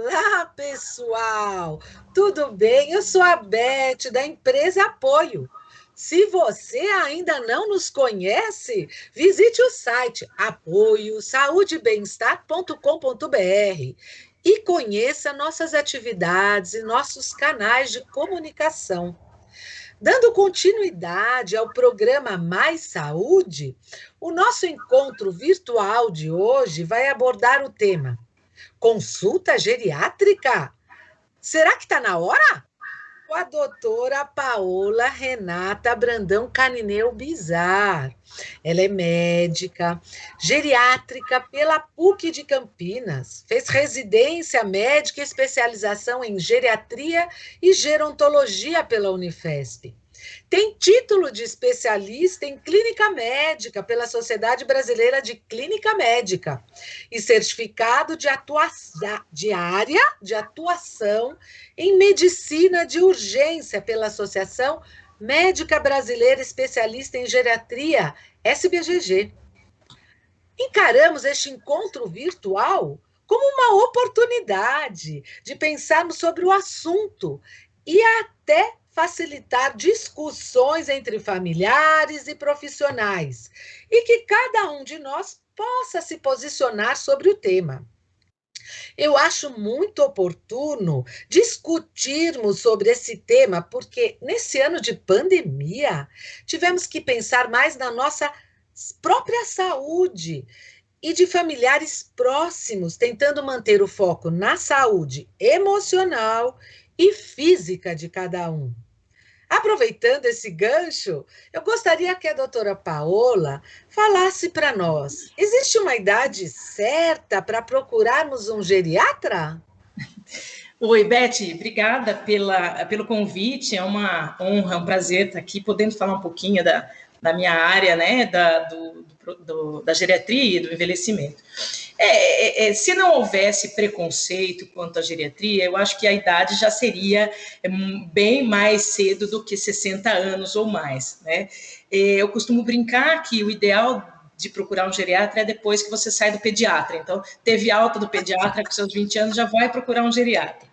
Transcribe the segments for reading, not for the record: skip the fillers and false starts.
Olá, pessoal! Tudo bem? Eu sou a Beth, da empresa Apoio. Se você ainda não nos conhece, visite o site apoiosaudeBemestar.com.br e conheça nossas atividades e nossos canais de comunicação. Dando continuidade ao programa Mais Saúde, o nosso encontro virtual de hoje vai abordar o tema Consulta geriátrica? Será que está na hora? Com a doutora Paola Renata Brandão Canineu Bizar. Ela é médica, geriátrica pela PUC de Campinas. Fez residência médica e especialização em geriatria e gerontologia pela Unifesp. Tem título de especialista em clínica médica pela Sociedade Brasileira de Clínica Médica e certificado de área de atuação em medicina de urgência pela Associação Médica Brasileira Especialista em Geriatria, SBGG. Encaramos este encontro virtual como uma oportunidade de pensarmos sobre o assunto e até facilitar discussões entre familiares e profissionais, e que cada um de nós possa se posicionar sobre o tema. Eu acho muito oportuno discutirmos sobre esse tema, porque nesse ano de pandemia, tivemos que pensar mais na nossa própria saúde e de familiares próximos, tentando manter o foco na saúde emocional e física de cada um. Aproveitando esse gancho, eu gostaria que a doutora Paola falasse para nós: existe uma idade certa para procurarmos um geriatra? Oi, Beth, obrigada pelo convite, é uma honra, um prazer estar aqui podendo falar um pouquinho da minha área, né, da geriatria e do envelhecimento. Se não houvesse preconceito quanto à geriatria, eu acho que a idade já seria bem mais cedo do que 60 anos ou mais, né? Eu costumo brincar que o ideal de procurar um geriatra é depois que você sai do pediatra. Então, teve alta do pediatra com seus 20 anos, já vai procurar um geriatra.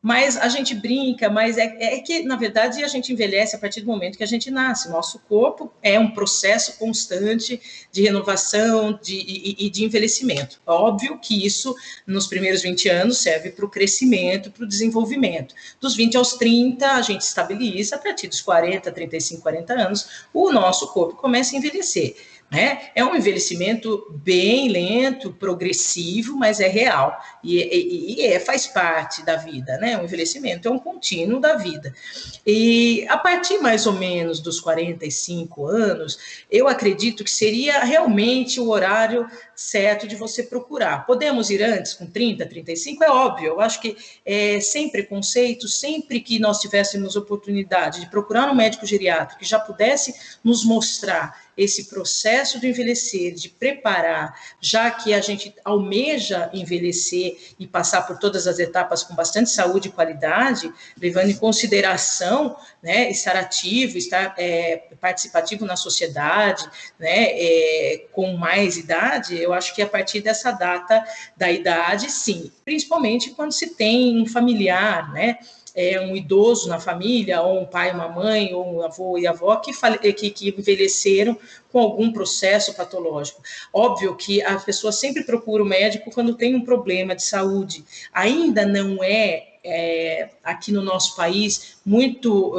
Mas a gente brinca, mas é que, na verdade, a gente envelhece a partir do momento que a gente nasce. Nosso corpo é um processo constante de renovação e de envelhecimento. Óbvio que isso, nos primeiros 20 anos, serve para o crescimento, para o desenvolvimento. Dos 20 aos 30, a gente estabiliza, a partir dos 40, 35, 40 anos, o nosso corpo começa a envelhecer. É um envelhecimento bem lento, progressivo, mas é real e faz parte da vida, né? O envelhecimento é um contínuo da vida. E a partir mais ou menos dos 45 anos, eu acredito que seria realmente o horário certo de você procurar. Podemos ir antes, com 30, 35? É óbvio, eu acho que sem preconceito, sempre que nós tivéssemos oportunidade de procurar um médico geriátrico que já pudesse nos mostrar esse processo de envelhecer, de preparar, já que a gente almeja envelhecer e passar por todas as etapas com bastante saúde e qualidade, levando em consideração, né, estar ativo, estar participativo na sociedade, né, com mais idade, eu acho que a partir dessa data da idade, sim, principalmente quando se tem um familiar, né, um idoso na família, ou um pai, uma mãe, ou um avô e avó que envelheceram com algum processo patológico. Óbvio que a pessoa sempre procura o médico quando tem um problema de saúde. Ainda não aqui no nosso país muito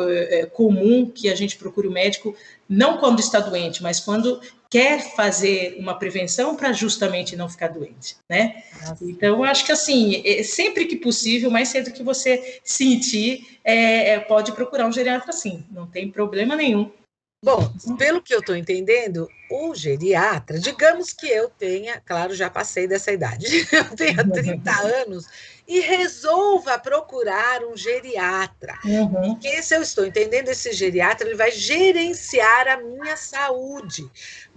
comum que a gente procure o médico, não quando está doente, mas quando quer fazer uma prevenção para justamente não ficar doente, né? Nossa. Então, eu acho que, assim, sempre que possível, mais cedo que você sentir, pode procurar um geriatra, sim, não tem problema nenhum. Bom, pelo que eu estou entendendo, o geriatra, digamos que eu tenha, claro, já passei dessa idade, eu tenha 30 anos e resolva procurar um geriatra. Porque, se eu estou entendendo, esse geriatra ele vai gerenciar a minha saúde.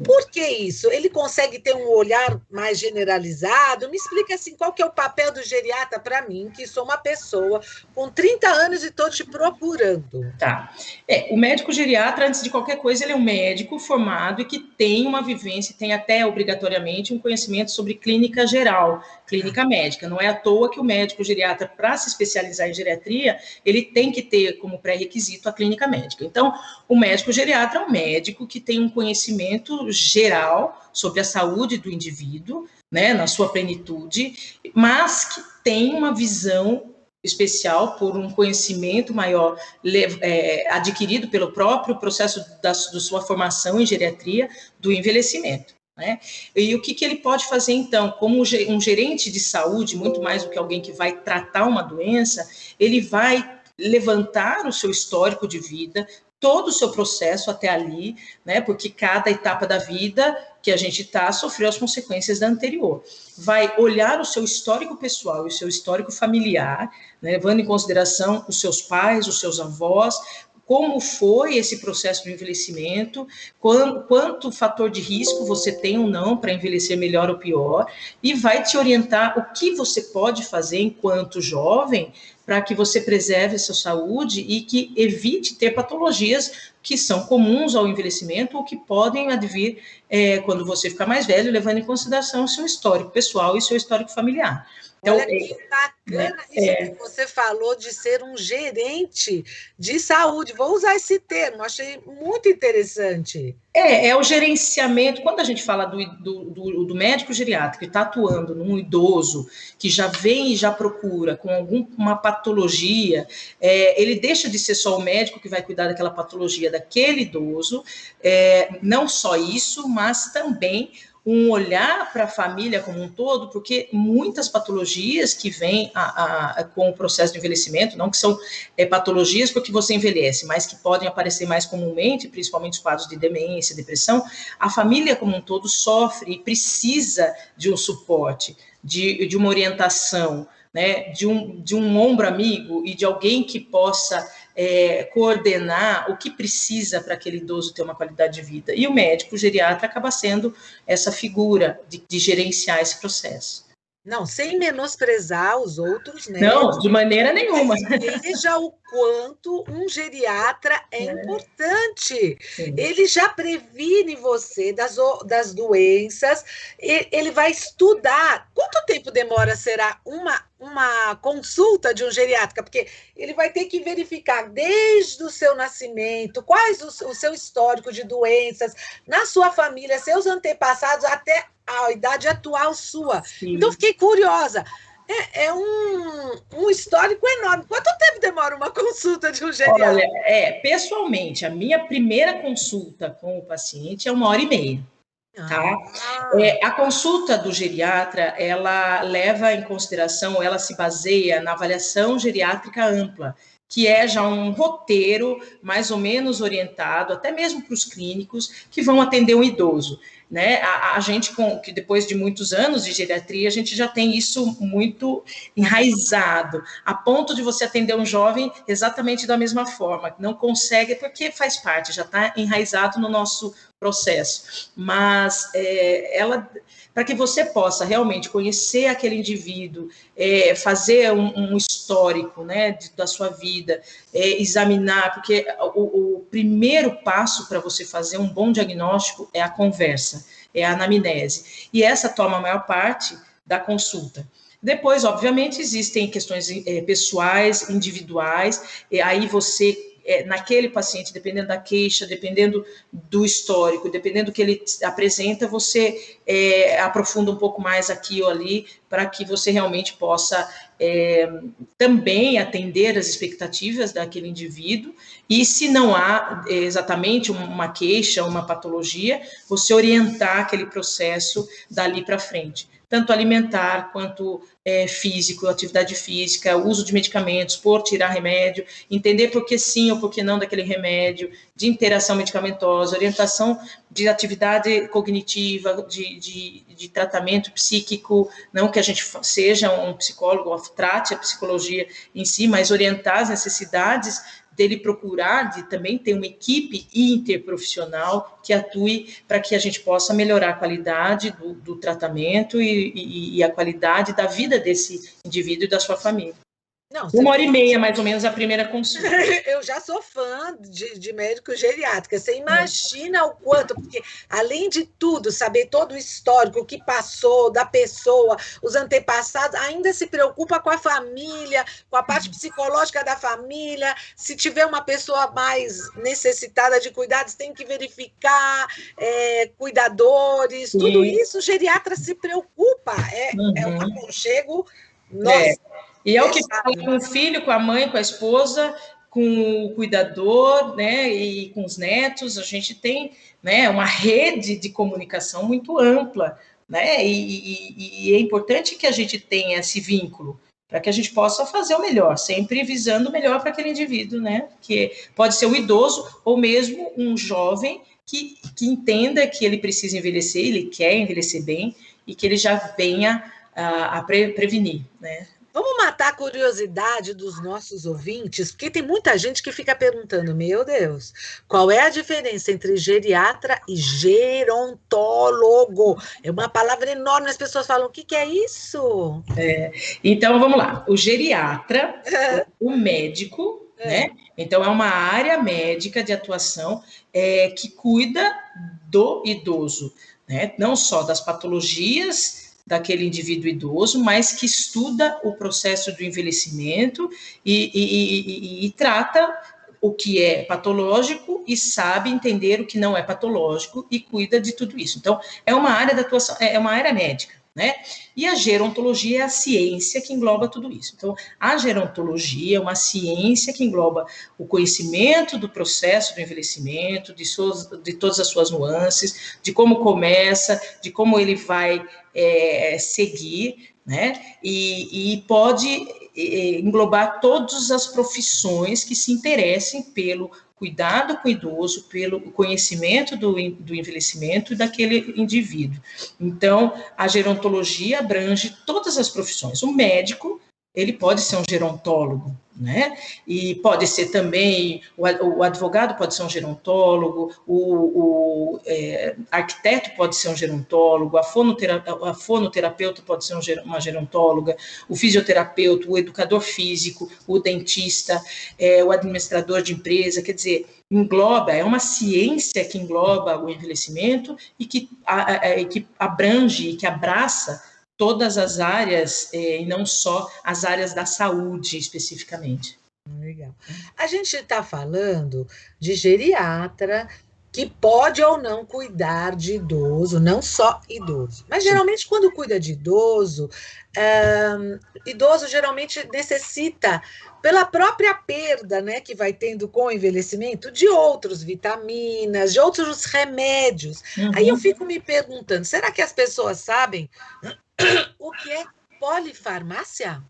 Por que isso? Ele consegue ter um olhar mais generalizado? Me explica assim, qual que é o papel do geriatra para mim, que sou uma pessoa com 30 anos e estou te procurando. Tá. O médico geriatra, antes de qualquer coisa, ele é um médico formado e que tem uma vivência, tem até obrigatoriamente um conhecimento sobre clínica geral, clínica médica. Não é à toa que o médico médico geriatra, para se especializar em geriatria, ele tem que ter como pré-requisito a clínica médica. Então, o médico geriatra é um médico que tem um conhecimento geral sobre a saúde do indivíduo, né, na sua plenitude, mas que tem uma visão especial por um conhecimento maior adquirido pelo próprio processo da sua formação em geriatria do envelhecimento. Né? E o que ele pode fazer, então, como um gerente de saúde, muito mais do que alguém que vai tratar uma doença, ele vai levantar o seu histórico de vida, todo o seu processo até ali, né? Porque cada etapa da vida que a gente está sofreu as consequências da anterior. Vai olhar o seu histórico pessoal e o seu histórico familiar, né? Levando em consideração os seus pais, os seus avós, como foi esse processo de envelhecimento, quanto fator de risco você tem ou não para envelhecer melhor ou pior, e vai te orientar o que você pode fazer enquanto jovem para que você preserve a sua saúde e que evite ter patologias que são comuns ao envelhecimento ou que podem advir quando você ficar mais velho, levando em consideração o seu histórico pessoal e o seu histórico familiar. Então, olha que bacana isso que você falou de ser um gerente de saúde. Vou usar esse termo, achei muito interessante. É o gerenciamento. Quando a gente fala do médico geriátrico que está atuando num idoso que já vem e já procura com alguma patologia, ele deixa de ser só o médico que vai cuidar daquela patologia daquele idoso, não só isso, mas também um olhar para a família como um todo, porque muitas patologias que vêm com o processo de envelhecimento, não que são patologias porque você envelhece, mas que podem aparecer mais comumente, principalmente os quadros de demência, depressão, a família como um todo sofre e precisa de um suporte, de uma orientação, né, de um ombro amigo e de alguém que possa coordenar o que precisa para aquele idoso ter uma qualidade de vida. E o médico geriatra acaba sendo essa figura de gerenciar esse processo. Não, sem menosprezar os outros médicos. Não, de maneira nenhuma. Veja o quanto um geriatra é importante. Sim. Ele já previne você das doenças, ele vai estudar. Quanto tempo demora, será, uma consulta de um geriatra? Porque ele vai ter que verificar desde o seu nascimento, quais o seu histórico de doenças, na sua família, seus antepassados, até a idade atual sua. Sim. Então, fiquei curiosa. É um histórico enorme. Quanto tempo demora uma consulta de um geriatra? Olha, pessoalmente, a minha primeira consulta com o paciente é 1h30. Tá? A consulta do geriatra, ela leva em consideração, ela se baseia na avaliação geriátrica ampla, que é já um roteiro mais ou menos orientado, até mesmo para os clínicos que vão atender um idoso. Né? A gente, que depois de muitos anos de geriatria, a gente já tem isso muito enraizado, a ponto de você atender um jovem exatamente da mesma forma, não consegue, porque faz parte, já está enraizado no nosso processo, mas para que você possa realmente conhecer aquele indivíduo, fazer um histórico, né, da sua vida, examinar, porque o primeiro passo para você fazer um bom diagnóstico é a conversa, é a anamnese, e essa toma a maior parte da consulta. Depois, obviamente, existem questões pessoais, individuais, e aí você, naquele paciente, dependendo da queixa, dependendo do histórico, dependendo do que ele apresenta, você aprofunda um pouco mais aqui ou ali, para que você realmente possa também atender as expectativas daquele indivíduo, e se não há exatamente uma queixa, uma patologia, você orientar aquele processo dali para frente, tanto alimentar quanto físico, atividade física, uso de medicamentos, por tirar remédio, entender por que sim ou por que não daquele remédio, de interação medicamentosa, orientação de atividade cognitiva, de tratamento psíquico, não que a gente seja um psicólogo, ou trate a psicologia em si, mas orientar as necessidades dele procurar, de também ter uma equipe interprofissional que atue para que a gente possa melhorar a qualidade do tratamento e a qualidade da vida desse indivíduo e da sua família. Não, você 1h30, mais ou menos, a primeira consulta. Eu já sou fã de médico geriátrica. Você imagina o quanto, porque além de tudo, saber todo o histórico, o que passou da pessoa, os antepassados, ainda se preocupa com a família, com a parte psicológica da família. Se tiver uma pessoa mais necessitada de cuidados, tem que verificar cuidadores, tudo E, isso o geriatra se preocupa. É um aconchego, nossa. E é o que fala Fechado. com o filho, com a mãe, com a esposa, com o cuidador, né, e com os netos. A gente tem, né, uma rede de comunicação muito ampla, né, e é importante que a gente tenha esse vínculo para que a gente possa fazer o melhor, sempre visando o melhor para aquele indivíduo, né, que pode ser um idoso ou mesmo um jovem que entenda que ele precisa envelhecer, ele quer envelhecer bem e que ele já venha a prevenir, né. Vamos matar a curiosidade dos nossos ouvintes, porque tem muita gente que fica perguntando, meu Deus, qual é a diferença entre geriatra e gerontólogo? É uma palavra enorme, as pessoas falam, o que é isso? Então, vamos lá. O geriatra, o médico, né? Então, é uma área médica de atuação que cuida do idoso, né? Não só das patologias daquele indivíduo idoso, mas que estuda o processo do envelhecimento e trata o que é patológico e sabe entender o que não é patológico e cuida de tudo isso. Então, é uma área de atuação, é uma área médica, né? E a gerontologia é a ciência que engloba tudo isso. Então, a gerontologia é uma ciência que engloba o conhecimento do processo do envelhecimento, de todas as suas nuances, de como começa, de como ele vai seguir, né? E pode englobar todas as profissões que se interessem pelo cuidado com o idoso, pelo conhecimento do envelhecimento daquele indivíduo. Então, a gerontologia abrange todas as profissões. O médico, ele pode ser um gerontólogo, né? E pode ser também, o advogado pode ser um gerontólogo, o arquiteto pode ser um gerontólogo, a fonoterapeuta pode ser uma gerontóloga, o fisioterapeuta, o educador físico, o dentista, o administrador de empresa, quer dizer, engloba, é uma ciência que engloba o envelhecimento e que abrange, que abraça todas as áreas, e não só as áreas da saúde especificamente. Legal. A gente está falando de geriatra que pode ou não cuidar de idoso, não só idoso. Mas geralmente, quando cuida de idoso, idoso geralmente necessita, pela própria perda, né, que vai tendo com o envelhecimento, de outras vitaminas, de outros remédios. Aí eu fico me perguntando, será que as pessoas sabem o que é polifarmácia?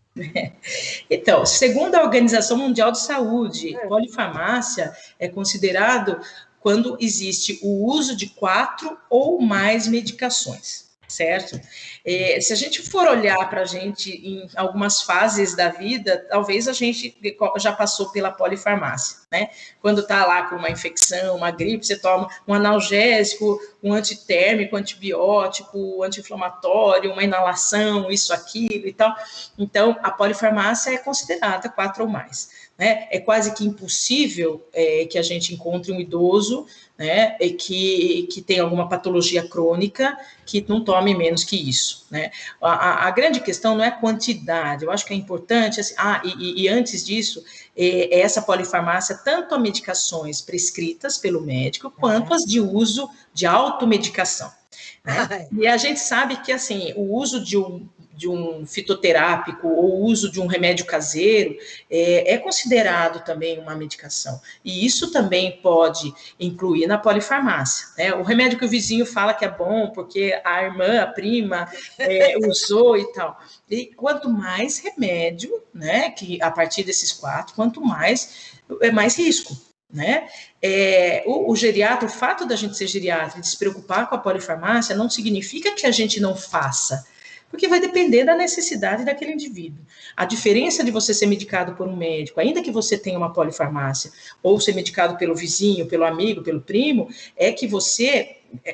Então, segundo a Organização Mundial de Saúde, polifarmácia é considerado quando existe o uso de 4 ou mais medicações, certo? Se a gente for olhar para a gente em algumas fases da vida, talvez a gente já passou pela polifarmácia, né? Quando está lá com uma infecção, uma gripe, você toma um analgésico, um antitérmico, antibiótico, anti-inflamatório, uma inalação, isso, aquilo e tal. Então, a polifarmácia é considerada 4 ou mais, né? É quase que impossível que a gente encontre um idoso, né, que tem alguma patologia crônica que não tome menos que isso, né? A grande questão não é a quantidade, eu acho que é importante, assim, e antes disso, essa polifarmácia, tanto a medicações prescritas pelo médico, quanto as de uso de automedicação, né? E a gente sabe que, assim, o uso de um fitoterápico ou o uso de um remédio caseiro é considerado também uma medicação. E isso também pode incluir na polifarmácia, né? O remédio que o vizinho fala que é bom porque a irmã, a prima usou e tal. E quanto mais remédio, né, que a partir desses 4, quanto mais risco, né? O geriatra, o fato da gente ser geriatra e de se preocupar com a polifarmácia não significa que a gente não faça, porque vai depender da necessidade daquele indivíduo. A diferença de você ser medicado por um médico, ainda que você tenha uma polifarmácia, ou ser medicado pelo vizinho, pelo amigo, pelo primo, é que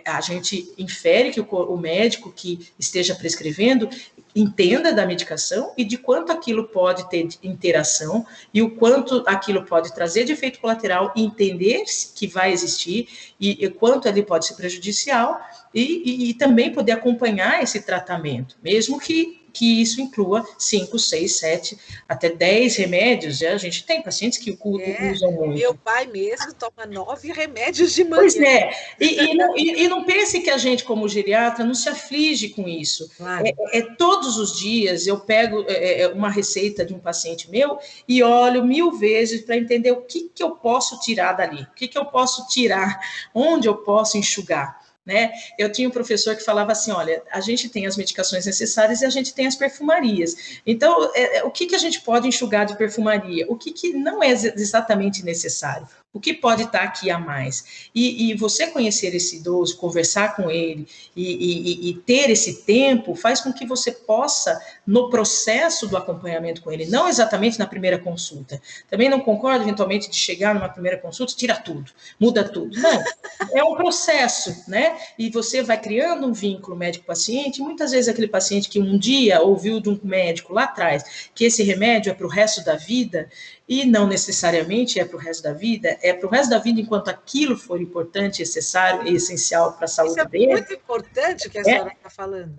a gente infere que o médico que esteja prescrevendo entenda da medicação e de quanto aquilo pode ter de interação e o quanto aquilo pode trazer de efeito colateral, entender que vai existir e quanto ele pode ser prejudicial e também poder acompanhar esse tratamento, mesmo que isso inclua 5, 6, 7, até 10 remédios. A gente tem pacientes que usam muito. Meu pai mesmo toma 9 remédios de manhã. Pois é, e não pense que a gente, como geriatra, não se aflige com isso. Claro. Todos os dias eu pego uma receita de um paciente meu e olho 1000 vezes para entender o que eu posso tirar dali, o que eu posso tirar, onde eu posso enxugar. Né? Eu tinha um professor que falava assim, olha, a gente tem as medicações necessárias e a gente tem as perfumarias. Então, o que a gente pode enxugar de perfumaria? O que não é exatamente necessário? O que pode estar aqui a mais? E você conhecer esse idoso, conversar com ele e ter esse tempo faz com que você possa, no processo do acompanhamento com ele, não exatamente na primeira consulta. Também não concordo, eventualmente, de chegar numa primeira consulta, tira tudo, muda tudo. Não, é um processo, né? E você vai criando um vínculo médico-paciente, muitas vezes aquele paciente que um dia ouviu de um médico lá atrás que esse remédio é para o resto da vida, e não necessariamente é para o resto da vida, é para o resto da vida enquanto aquilo for importante, necessário e essencial para a saúde dele. Isso é muito importante que a senhora está falando.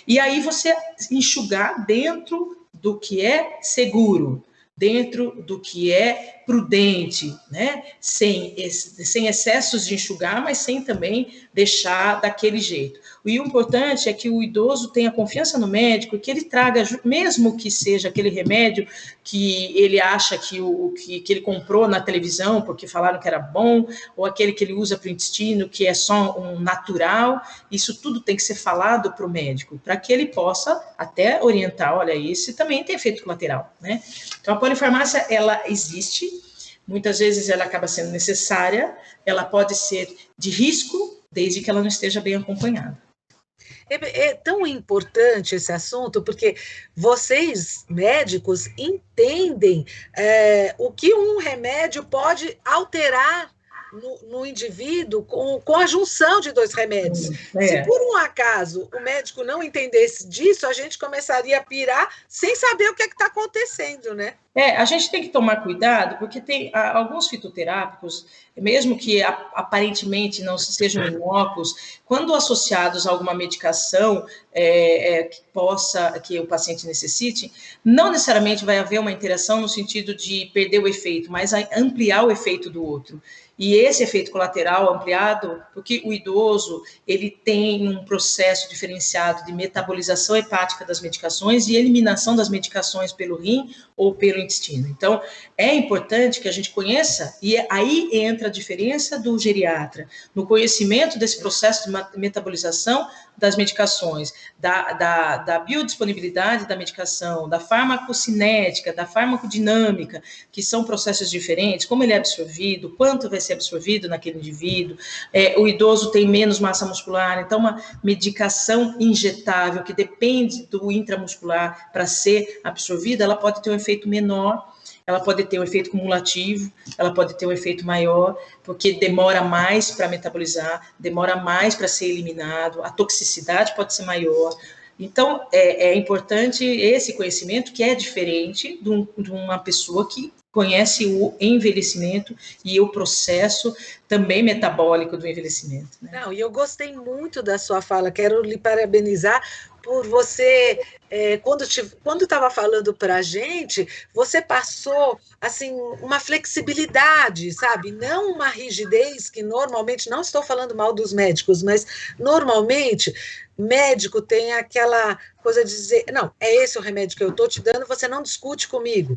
E aí você enxugar dentro do que é seguro, dentro do que é prudente, né? Sem excessos de enxugar, mas sem também deixar daquele jeito. E o importante é que o idoso tenha confiança no médico, que ele traga, mesmo que seja aquele remédio que ele acha que ele comprou na televisão porque falaram que era bom, ou aquele que ele usa para o intestino, que é só um natural, isso tudo tem que ser falado para o médico, para que ele possa até orientar, olha, esse também tem efeito colateral, né? Então, a polifarmácia, ela existe, muitas vezes ela acaba sendo necessária, ela pode ser de risco, desde que ela não esteja bem acompanhada. É tão importante esse assunto, porque vocês, médicos, entendem o que um remédio pode alterar no indivíduo com a junção de 2 remédios. Se por um acaso o médico não entendesse disso, a gente começaria a pirar sem saber o que está acontecendo, né? A gente tem que tomar cuidado, porque tem alguns fitoterápicos, mesmo que aparentemente não sejam inócuos, quando associados a alguma medicação que o paciente necessite, não necessariamente vai haver uma interação no sentido de perder o efeito, mas ampliar o efeito do outro. E esse efeito colateral ampliado, porque o idoso, ele tem um processo diferenciado de metabolização hepática das medicações e eliminação das medicações pelo rim ou pelo intestino. Então, é importante que a gente conheça, e aí entra a diferença do geriatra, no conhecimento desse processo de metabolização das medicações, da biodisponibilidade da medicação, da farmacocinética, da farmacodinâmica, que são processos diferentes, como ele é absorvido, quanto vai ser absorvido naquele indivíduo, o idoso tem menos massa muscular, então uma medicação injetável que depende do intramuscular para ser absorvida, ela pode ter um efeito menor, ela pode ter um efeito cumulativo, ela pode ter um efeito maior, porque demora mais para metabolizar, demora mais para ser eliminado, a toxicidade pode ser maior. Então, é importante esse conhecimento, que é diferente de uma pessoa que conhece o envelhecimento e o processo também metabólico do envelhecimento. Né? Não, e eu gostei muito da sua fala, quero lhe parabenizar por você, quando estava falando para a gente, você passou assim uma flexibilidade, sabe? Não uma rigidez, que normalmente, não estou falando mal dos médicos, mas normalmente médico tem aquela coisa de dizer, não, é esse o remédio que eu estou te dando, você não discute comigo.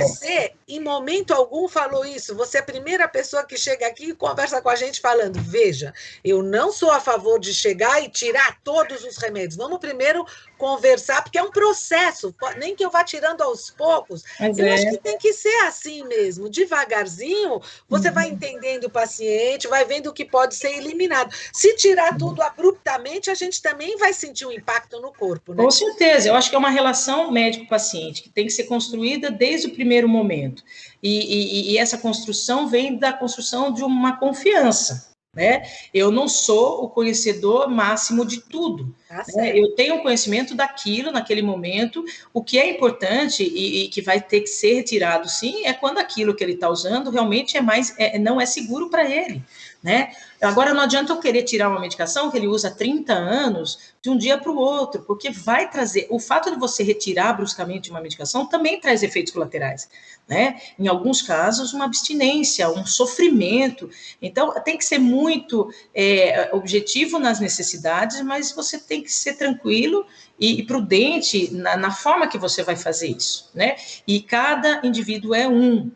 Você, em momento algum, falou isso, você é a primeira pessoa que chega aqui e conversa com a gente falando, veja, eu não sou a favor de chegar e tirar todos os remédios, vamos primeiro conversar, porque é um processo, nem que eu vá tirando aos poucos, eu acho que tem que ser assim mesmo, devagarzinho, você vai entendendo o paciente, vai vendo o que pode ser eliminado. Se tirar tudo abruptamente, a gente também vai sentir um impacto no corpo, né? Com certeza, eu acho que é uma relação médico-paciente que tem que ser construída desde o primeiro momento. E essa construção vem da construção de uma confiança. né? Eu não sou o conhecedor máximo de tudo, né? Eu tenho conhecimento daquilo naquele momento. O que é importante e que vai ter que ser retirado, sim, é quando aquilo que ele está usando realmente não é seguro para ele, né? Agora, não adianta eu querer tirar uma medicação que ele usa há 30 anos de um dia para o outro, porque vai trazer... O fato de você retirar bruscamente uma medicação também traz efeitos colaterais, né? Em alguns casos, uma abstinência, um sofrimento. Então, tem que ser muito objetivo nas necessidades, mas você tem que ser tranquilo e prudente na forma que você vai fazer isso, né? E cada indivíduo é um.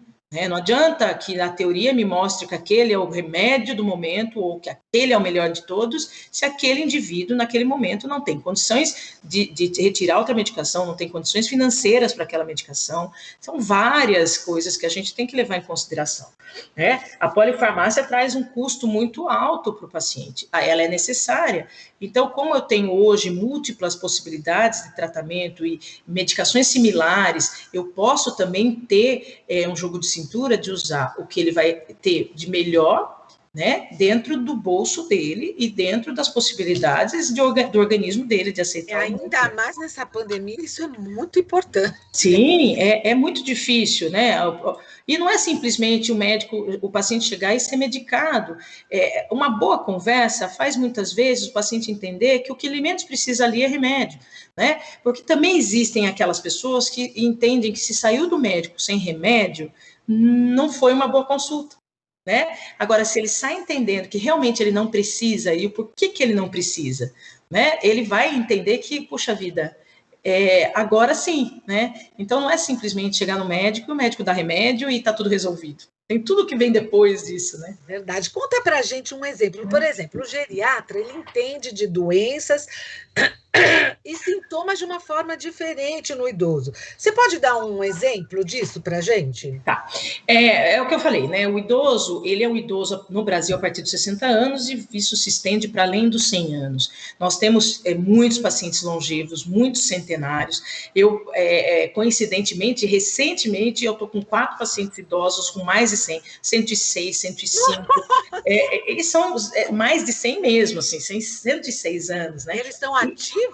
Não adianta que a teoria me mostre que aquele é o remédio do momento ou que aquele é o melhor de todos, se aquele indivíduo, naquele momento, não tem condições de retirar outra medicação, não tem condições financeiras para aquela medicação. São várias coisas que a gente tem que levar em consideração, né? A polifarmácia traz um custo muito alto para o paciente, ela é necessária. Então, como eu tenho hoje múltiplas possibilidades de tratamento e medicações similares, eu posso também ter um jogo de cintura de usar o que ele vai ter de melhor, né, dentro do bolso dele e dentro das possibilidades do organismo dele de aceitar. Ainda mais nessa pandemia, isso é muito importante. Sim, é muito difícil, né? E não é simplesmente o paciente chegar e ser medicado. Uma boa conversa faz muitas vezes o paciente entender que o que ele menos precisa ali é remédio, né? Porque também existem aquelas pessoas que entendem que se saiu do médico sem remédio, não foi uma boa consulta, né? Agora, se ele sai entendendo que realmente ele não precisa e o porquê que ele não precisa, né? Ele vai entender que, puxa vida, agora sim, né? Então não é simplesmente chegar no médico, o médico dá remédio e está tudo resolvido. Tem tudo que vem depois disso, né? Verdade. Conta pra gente um exemplo. Por exemplo, o geriatra, ele entende de doenças e sintomas de uma forma diferente no idoso. Você pode dar um exemplo disso para a gente? Tá. É o que eu falei, né? O idoso, ele é um idoso no Brasil a partir dos 60 anos e isso se estende para além dos 100 anos. Nós temos muitos pacientes longevos, muitos centenários. Eu, coincidentemente, recentemente, eu estou com 4 pacientes idosos com mais de 100, 106, 105. Eles são mais de 100 mesmo, assim, 106 anos, né? Eles estão ativos?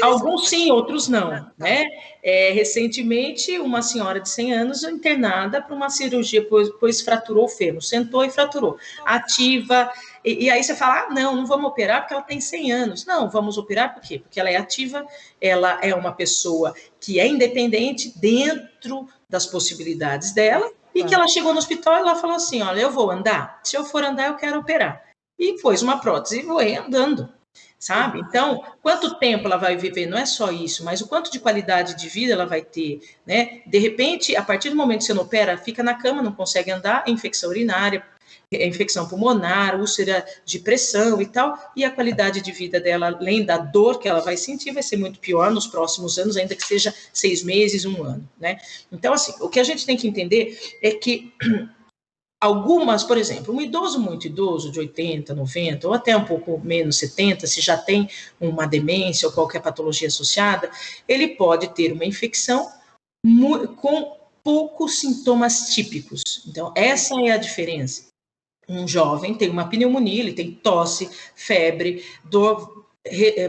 Alguns sim, outros não, né? Recentemente, uma senhora de 100 anos internada para uma cirurgia, pois fraturou o fêmur, sentou e fraturou, ativa, e aí você fala, não vamos operar porque ela tem 100 anos. Não, vamos operar por quê? Porque ela é ativa, ela é uma pessoa que é independente dentro das possibilidades dela, e que ela chegou no hospital e ela falou assim, olha, eu vou andar, se eu for andar eu quero operar. E pôs uma prótese e foi andando. Sabe? Então, quanto tempo ela vai viver? Não é só isso, mas o quanto de qualidade de vida ela vai ter, né? De repente, a partir do momento que você não opera, fica na cama, não consegue andar, infecção urinária, infecção pulmonar, úlcera de pressão e tal, e a qualidade de vida dela, além da dor que ela vai sentir, vai ser muito pior nos próximos anos, ainda que seja 6 meses, 1 ano, né? Então, assim, o que a gente tem que entender é que algumas, por exemplo, um idoso muito idoso, de 80, 90, ou até um pouco menos, 70, se já tem uma demência ou qualquer patologia associada, ele pode ter uma infecção com poucos sintomas típicos. Então, essa é a diferença. Um jovem tem uma pneumonia, ele tem tosse, febre, dor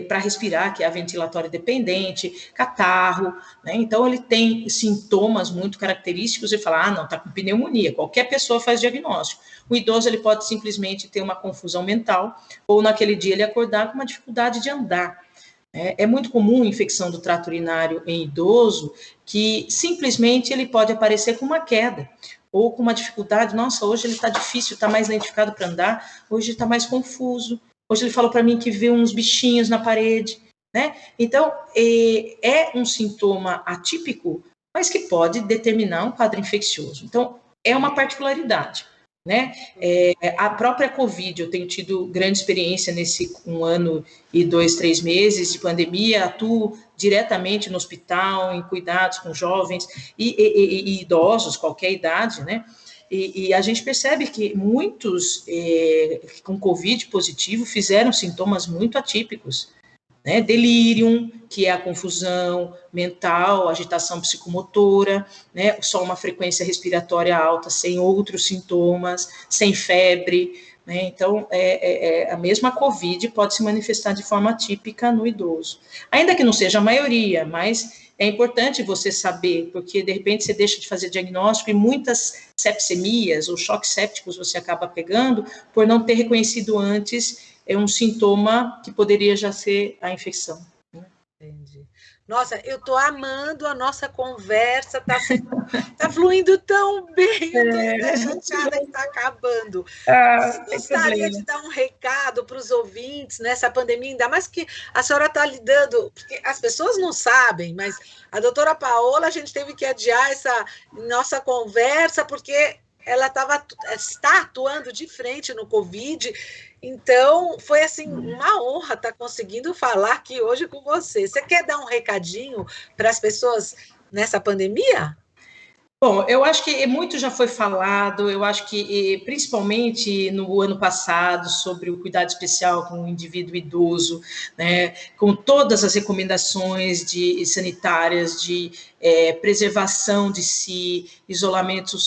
para respirar, que é a ventilatória dependente, catarro, né? Então ele tem sintomas muito característicos e fala, não, está com pneumonia, qualquer pessoa faz diagnóstico. O idoso ele pode simplesmente ter uma confusão mental ou naquele dia ele acordar com uma dificuldade de andar. É muito comum infecção do trato urinário em idoso que simplesmente ele pode aparecer com uma queda ou com uma dificuldade, nossa, hoje ele está difícil, está mais lentificado para andar, hoje está mais confuso. Hoje ele falou para mim que viu uns bichinhos na parede, né? Então, é um sintoma atípico, mas que pode determinar um quadro infeccioso. Então, é uma particularidade, né? A própria Covid, eu tenho tido grande experiência nesse 1 ano e 2, 3 meses de pandemia, atuo diretamente no hospital, em cuidados com jovens e idosos, qualquer idade, né? E a gente percebe que muitos com Covid positivo fizeram sintomas muito atípicos, né? Delírio, que é a confusão mental, agitação psicomotora, né? Só uma frequência respiratória alta, sem outros sintomas, sem febre, né? Então, a mesma COVID pode se manifestar de forma atípica no idoso. Ainda que não seja a maioria, mas é importante você saber, porque de repente você deixa de fazer diagnóstico e muitas sepsemias ou choques sépticos você acaba pegando por não ter reconhecido antes um sintoma que poderia já ser a infecção. Entendi. Nossa, eu estou amando a nossa conversa, tá fluindo tão bem, eu estou até chateada que está acabando. Você gostaria de dar um recado para os ouvintes nessa pandemia, ainda mais que a senhora está lidando, porque as pessoas não sabem, mas a doutora Paola, a gente teve que adiar essa nossa conversa, porque ela está atuando de frente no Covid. Então, foi assim uma honra estar conseguindo falar aqui hoje com você. Você quer dar um recadinho para as pessoas nessa pandemia? Bom, eu acho que muito já foi falado, eu acho que principalmente no ano passado, sobre o cuidado especial com o indivíduo idoso, né, com todas as recomendações sanitárias de preservação de si, isolamento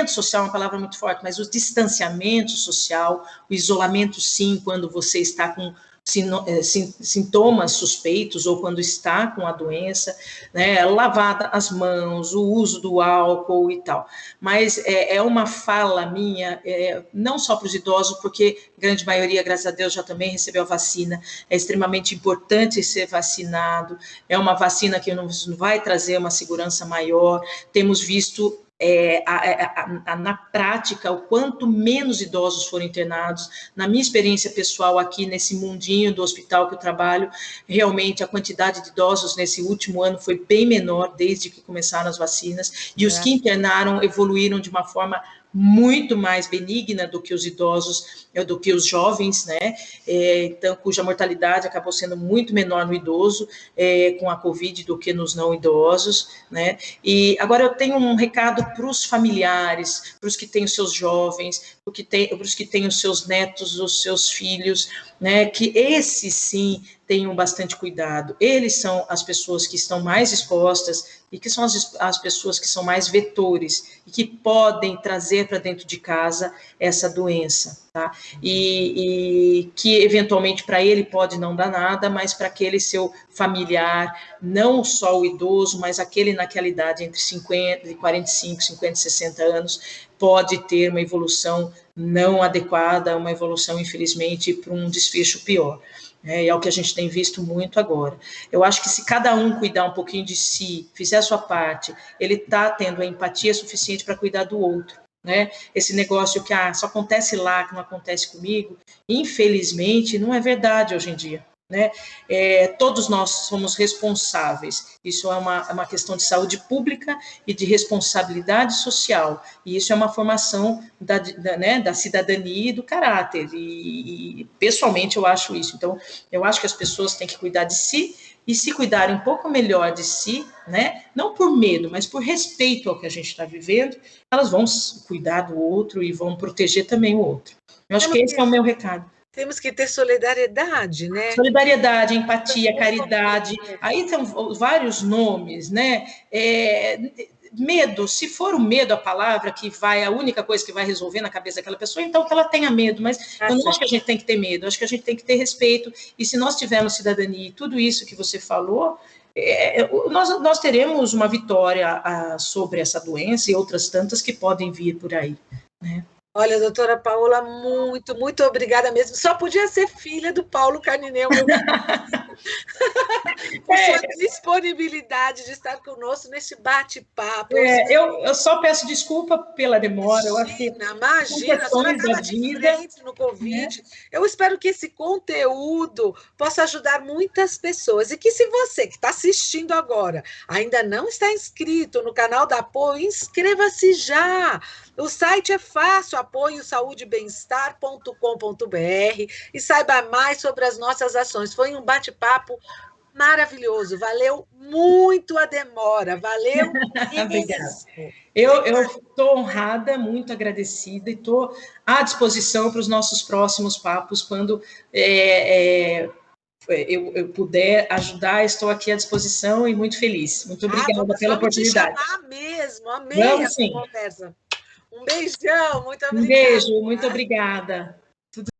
social é uma palavra muito forte, mas o distanciamento social, o isolamento sim, quando você está com sintomas suspeitos ou quando está com a doença, né, lavar as mãos, o uso do álcool e tal. Mas é uma fala minha, não só para os idosos, porque a grande maioria, graças a Deus, já também recebeu a vacina. É extremamente importante ser vacinado. É uma vacina que nos vai trazer uma segurança maior. Temos visto na prática, o quanto menos idosos foram internados. Na minha experiência pessoal aqui nesse mundinho do hospital que eu trabalho, realmente a quantidade de idosos nesse último ano foi bem menor desde que começaram as vacinas, e os que internaram evoluíram de uma forma muito mais benigna do que os idosos, do que os jovens, né? Então, cuja mortalidade acabou sendo muito menor no idoso com a Covid do que nos não idosos, né? E agora eu tenho um recado para os familiares, para os que têm os seus jovens, para os que têm os seus netos, os seus filhos, né? Que esses sim tenham bastante cuidado. Eles são as pessoas que estão mais expostas e que são as pessoas que são mais vetores e que podem trazer para dentro de casa essa doença, tá? E que eventualmente para ele pode não dar nada, mas para aquele seu familiar, não só o idoso, mas aquele naquela idade entre 45, 50 e 60 anos, pode ter uma evolução não adequada, uma evolução, infelizmente, para um desfecho pior. E é o que a gente tem visto muito agora. Eu acho que se cada um cuidar um pouquinho de si, fizer a sua parte, ele está tendo a empatia suficiente para cuidar do outro, né? Esse negócio que só acontece lá, que não acontece comigo, infelizmente, não é verdade hoje em dia. Né? Todos nós somos responsáveis. Isso é uma questão de saúde pública e de responsabilidade social. E isso é uma formação da cidadania e do caráter. E pessoalmente eu acho isso. Então, eu acho que as pessoas têm que cuidar de si e se cuidarem um pouco melhor de si, né? Não por medo, mas por respeito ao que a gente está vivendo, elas vão cuidar do outro e vão proteger também o outro. Eu acho que esse é o meu recado. Temos que ter solidariedade, né? Solidariedade, empatia, caridade. Aí são vários nomes, né? Medo, se for o medo a palavra que vai, a única coisa que vai resolver na cabeça daquela pessoa, então que ela tenha medo, mas eu não acho que a gente tem que ter medo, eu acho que a gente tem que ter respeito, e se nós tivermos cidadania e tudo isso que você falou, nós teremos uma vitória sobre essa doença e outras tantas que podem vir por aí, né? Olha, doutora Paola, muito, muito obrigada mesmo. Só podia ser filha do Paulo Carnineu, meu filho. Por sua disponibilidade de estar conosco nesse bate-papo. Eu só peço desculpa pela demora. Eu acho que imagina, a senhora estava de frente no Covid. Eu espero que esse conteúdo possa ajudar muitas pessoas e que se você que está assistindo agora ainda não está inscrito no canal da Apoio, inscreva-se já. O site é fácil, apoiosaudeBem-estar.com.br, e saiba mais sobre as nossas ações. Foi um bate-papo maravilhoso, valeu muito a demora, valeu mesmo. Eu estou honrada, muito agradecida e estou à disposição para os nossos próximos papos, quando eu puder ajudar, estou aqui à disposição e muito feliz. Muito obrigada pela oportunidade. Vamos te chamar mesmo, amei essa conversa. Um beijão, muito Um obrigada. beijo, muito obrigada.